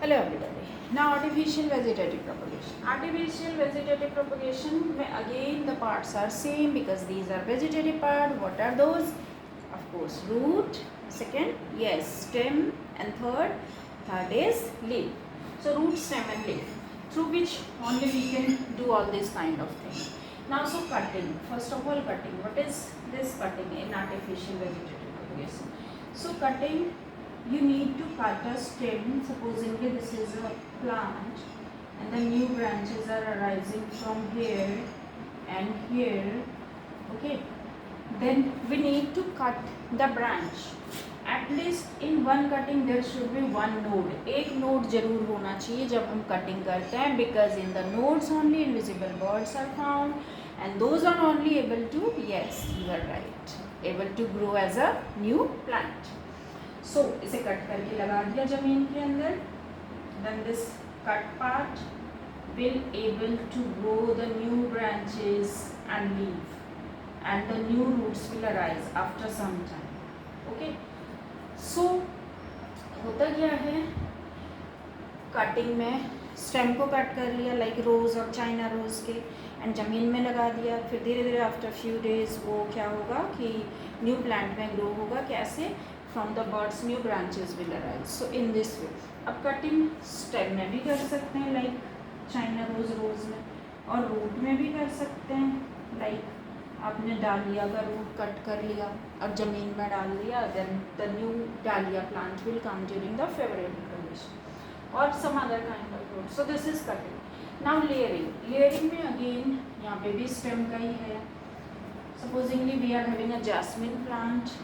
Hello everybody. Now artificial vegetative propagation. Artificial vegetative propagation में again the parts are same because these are vegetative part. What are those? Of course root. Second, yes, stem, and third is leaf. So root, stem, and leaf, through which only we can do all this kind of thing. Now so cutting. First of all cutting. What is this cutting in artificial vegetative propagation? So cutting, you need to cut a stem. Supposingly this is a plant and the new branches are arising from here and here, okay, then we need to cut the branch. At least in one cutting there should be one node. एक node जरूर होना चाहिए जब हम cutting करते हैं, because in the nodes only invisible birds are found and those are only able to, yes you are right, able to grow as a new plant. So इसे cut करके लगा दिया जमीन के अंदर, then this cut part will able to grow the new branches and leaf and the new roots will arise after some time. Okay, so होता क्या है, कटिंग में स्टेम को कट कर लिया लाइक रोज़ और चाइना रोज़ के एंड ज़मीन में लगा दिया, फिर धीरे धीरे आफ्टर फ्यू डेज वो क्या होगा कि न्यू प्लांट में ग्रो होगा. कैसे? From the birds new branches will arise. So in this way. अब कटिंग स्टेम में भी कर सकते हैं लाइक चाइना रोज़ में, और रूट में भी कर सकते हैं लाइक आपने डालिया का रूट कट कर लिया और ज़मीन में डाल दिया, then the new dahlia plant will come during the favourable condition और some other kind of root. So this is cutting. Now layering. Layering में अगेन यहाँ पे भी स्टेम का ही है. Supposingly we are having a jasmine plant.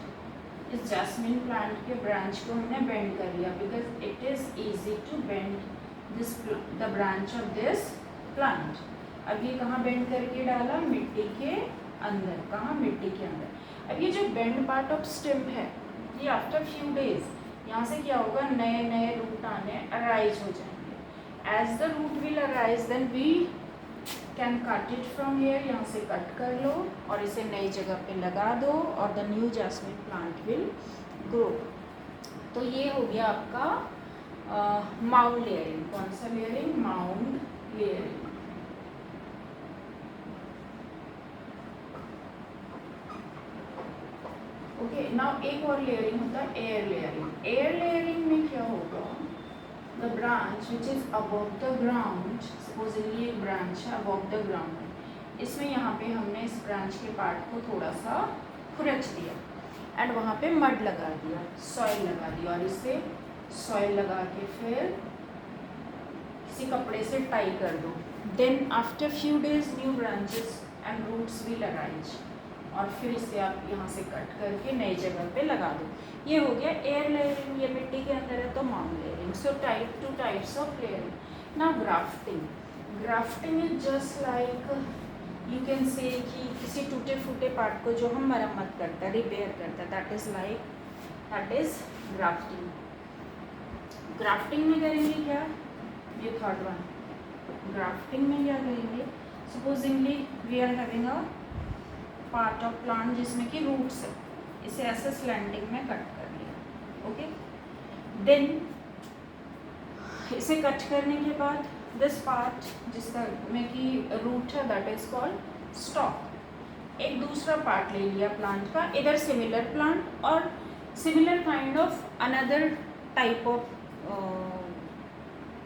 इस jasmine plant के ब्रांच को हमने बेंड कर लिया because it is easy to bend this the branch of this plant. अब ये कहाँ बेंड करके डाला? मिट्टी के अंदर. कहाँ? मिट्टी के अंदर. अब ये जो बेंड पार्ट ऑफ स्टेम है ये आफ्टर फ्यू डेज यहाँ से क्या होगा, नए नए रूट आने अराइज हो जाएंगे. As the root will arise then we can cut it from here. यहाँ से कट कर लो और इसे नई जगह पे लगा दो और the new jasmine plant will grow. तो ये हो गया आपका माउंड लेयरिंग. कौन सा layering? Mound layering. Okay, now एक और लेयरिंग होता है एयर लेयरिंग. एयर लेयरिंग में क्या होगा, the branch which is above the ground, supposedly एक ब्रांच है अबव द ग्राउंड, इसमें यहाँ पे हमने इस ब्रांच के पार्ट को थोड़ा सा खुरच दिया एंड वहाँ पे मड लगा दिया, सॉइल लगा दिया, और इसे सॉइल लगा के फिर किसी कपड़े से टाई कर दो. Then after few days new branches and roots will arise और फिर इसे आप यहाँ से कट करके नई जगह पे लगा दो. ये हो गया एयर लेयरिंग. ये मिट्टी के अंदर है तो mound layering. So two types of layering. Now grafting. Grafting is just like you can say कि किसी टूटे फूटे पार्ट को जो हम मरम्मत करते हैं, रिपेयर करते हैं, दैट इज ग्राफ्टिंग. ग्राफ्टिंग में करेंगे क्या? ये थर्ड वन. ग्राफ्टिंग में क्या करेंगे? Supposingly we are having a part of plant जिसमें कि रूट्स है, इसे ऐसे स्लैंडिंग में कट कर लिया. ओके, देन इसे कट करने के बाद दिस पार्ट जिसका में कि रूट है दैट इज कॉल्ड स्टॉक. एक दूसरा पार्ट ले लिया प्लांट का, इधर सिमिलर प्लांट और similar kind of another type of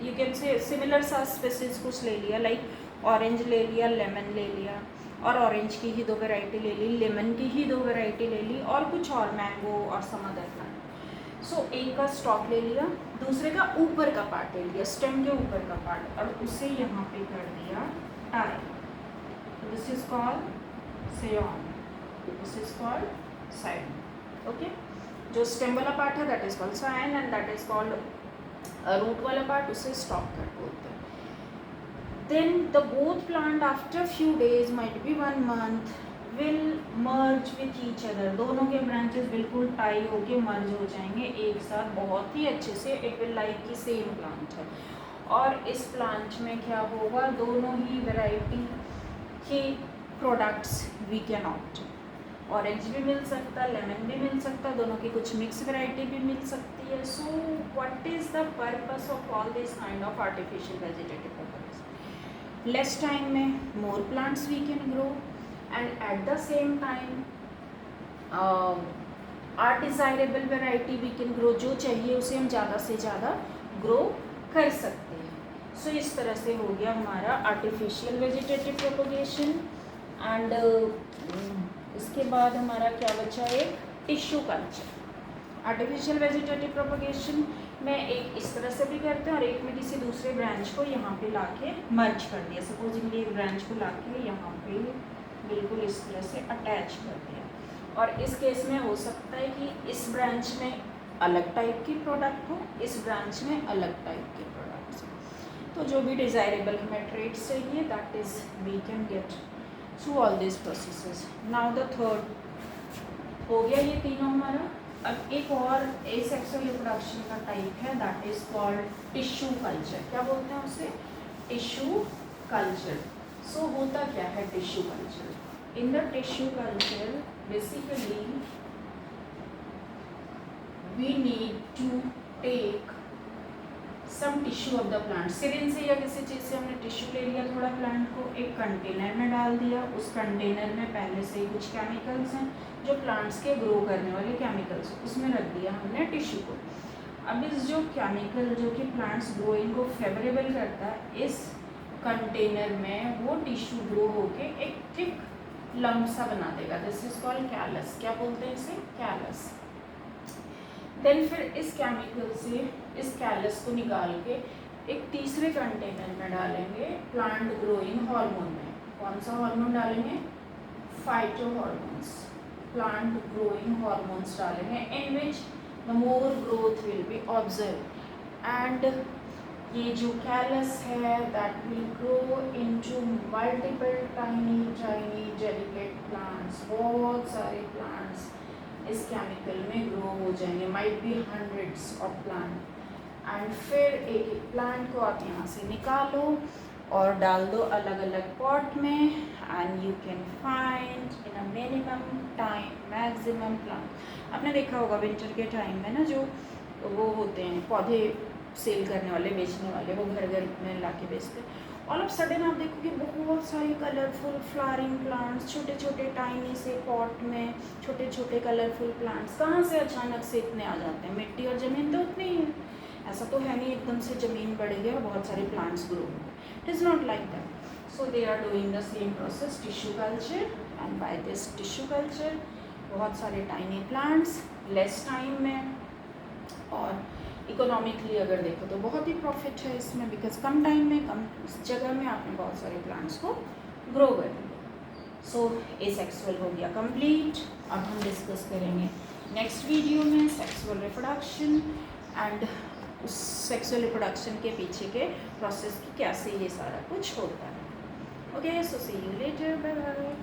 you can say similar सा स्पेसीज कुछ ले लिया, लाइक ऑरेंज ले लिया, लेमन ले लिया, और ऑरेंज की ही 2 वैरायटी ले ली, लेमन की ही 2 वैरायटी ले ली, और कुछ और मैंगो और सम अदर प्लांट. सो एक का स्टॉक ले लिया, दूसरे का ऊपर का पार्ट ले लिया, स्टेम के ऊपर का पार्ट, और उसे यहाँ पे कर दिया tie. This is called scion, this is called scion. Okay, जो स्टेम वाला पार्ट है that is called scion and that is called root वाला पार्ट उसे स्टॉक कर बोलते हैं. Then the both plant after few days, might be 1 month, will merge with each other. दोनों के branches बिल्कुल टाई होके मर्ज हो जाएंगे एक साथ बहुत ही अच्छे से. इट विल लाइक कि सेम प्लांट है. और इस प्लांट में क्या होगा, दोनों ही वैरायटी के products we can opt. Orange भी मिल सकता, लेमन भी मिल सकता, दोनों की कुछ मिक्स वैरायटी भी मिल सकती है. So what is the purpose of all this kind of artificial vegetative propagation? Less time में more plants we can grow and at the same time our desirable variety we can grow. जो चाहिए उसे हम ज़्यादा से ज़्यादा grow कर सकते हैं. सो इस तरह से हो गया हमारा आर्टिफिशियल वेजिटेटिव प्रोपगेशन. एंड इसके बाद हमारा क्या बचा, एक tissue culture. Artificial vegetative propagation में एक इस तरह से भी करते हैं और एक में किसी दूसरे ब्रांच को यहाँ पे लाके मर्ज कर दिया. सपोजिंगली एक ब्रांच को लाके यहाँ पे बिल्कुल इस तरह से अटैच कर दिया. और इस केस में हो सकता है कि इस ब्रांच में अलग टाइप की प्रोडक्ट हो, इस ब्रांच में अलग टाइप के प्रोडक्ट्स. तो जो भी डिज़ायरेबल हमें ट्रेड्स चाहिए that is we can get through all this processes. Now the third हो गया ये तीनों हमारा. अब एक और एसेक्सुअल रिप्रोडक्शन का टाइप है that is called tissue culture. क्या बोलते हैं उसे? Tissue culture. सो होता क्या है tissue culture? In the tissue culture basically we need to take some tissue of the plant. Syringe से या किसी चीज़ से हमने टिश्यू ले लिया थोड़ा प्लांट को, एक कंटेनर में डाल दिया. उस कंटेनर में पहले से ही कुछ केमिकल्स हैं जो प्लांट्स के ग्रो करने वाले केमिकल्स, उसमें रख दिया हमने टिश्यू को. अब इस जो केमिकल जो कि प्लांट्स ग्रोइंग को फेवरेबल करता है, इस कंटेनर में वो टिश्यू ग्रो होके एक थिक लम्ब सा बना देगा. This is called callus. क्या बोलते हैं इसे? कैलस. देन फिर इस केमिकल से इस कैलस को निकाल के एक तीसरे कंटेनर में डालेंगे प्लांट ग्रोइंग हार्मोन में. कौन सा हार्मोन डालेंगे? Phyto hormones, plant growing hormones डालेंगे in which the more growth will be observe. And ये जो कैलस है that will grow into multiple tiny tiny delicate plants. बहुत सारे प्लांट्स इस केमिकल में ग्रो हो जाएंगे, might be hundreds of plant. And फिर एक एक प्लांट को आप यहाँ से निकालो और डाल दो अलग अलग पॉट में. And you can find in a minimum time maximum plant. आपने देखा होगा विंटर के टाइम में ना जो वो होते हैं पौधे सेल करने वाले, बेचने वाले, वो घर घर में ला के बेचते हैं. ऑल ऑफ सडन आप देखोगे बहुत सारे कलरफुल फ्लावरिंग प्लांट्स, छोटे छोटे टाइनी से पॉट में छोटे छोटे कलरफुल प्लांट्स. कहाँ से अचानक से इतने आ जाते हैं? मिट्टी और ज़मीन तो उतनी ही है. ऐसा तो है नहीं एकदम से ज़मीन बढ़ गया और बहुत सारे प्लांट्स ग्रो हो गए. It is not like that. So they are doing the same process, tissue culture. And by this tissue culture बहुत सारे टाइनी प्लांट्स लेस टाइम में, और इकोनॉमिकली अगर देखो तो बहुत ही प्रॉफिट है इसमें, बिकॉज कम टाइम में कम जगह में आपने बहुत सारे प्लांट्स को ग्रो कर दिया. सो एसेक्सुअल हो गया कंप्लीट. अब हम डिस्कस करेंगे नेक्स्ट वीडियो में सेक्सुअल रिप्रोडक्शन एंड उस सेक्सुअल रिप्रोडक्शन के पीछे के प्रोसेस की कैसे ये सारा कुछ होता है. Okay, so see you later, bye bye.